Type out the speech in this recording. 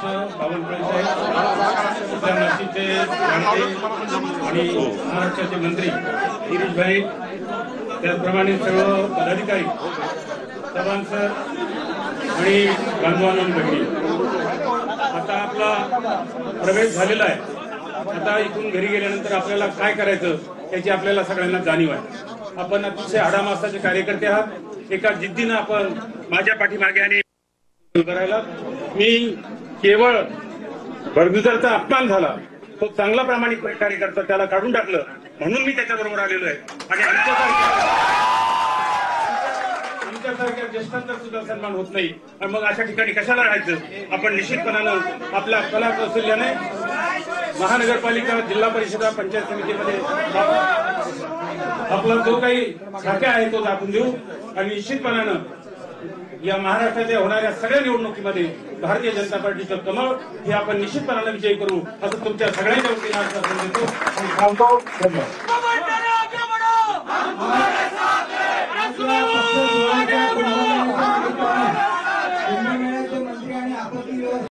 अध्यक्ष बावनकुळे साहेब, नाशिकचे आणि महाराष्ट्राचे मंत्री गिरीशभाई, त्याचप्रमाणे सर्व पदाधिकारी, चव्हाण सर आणि बांधवांनी, आता आपला प्रवेश झालेला आहे। आता इथून घरी गेल्यानंतर आपल्याला काय करायचं याची आपल्याला सगळ्यांना जाणीव आहे। आपण अतिशय आडामासाचे कार्यकर्ते आहात। एका जिद्दीनं आपण माझ्या पाठीमागे आणि करायला मी केवळ भरगुजरचा अपमान झाला, तो चांगला प्रामाणिक कार्यकर्ता, त्याला काढून टाकलं म्हणून मी त्याच्याबरोबर आलेलो आहे। आणि आमच्यासारख्या ज्येष्ठांचा सुद्धा सन्मान होत नाही, आणि मग अशा ठिकाणी कशाला राहायचं। आपण निश्चितपणानं आपल्या कला कौशल्याने महानगरपालिका, जिल्हा परिषद, पंचायत समितीमध्ये आपला जो काही खाक्या आहे तो दाखवून देऊ, आणि निश्चितपणानं या महाराष्ट्राच्या होणाऱ्या सगळ्या निवडणुकीमध्ये भारतीय जनता पार्टीचं कमळ हे आपण निश्चितपणानं विजय करू, असं तुमच्या सगळ्यांच्या वतीने आश्वासन देतो आणि सांगतो।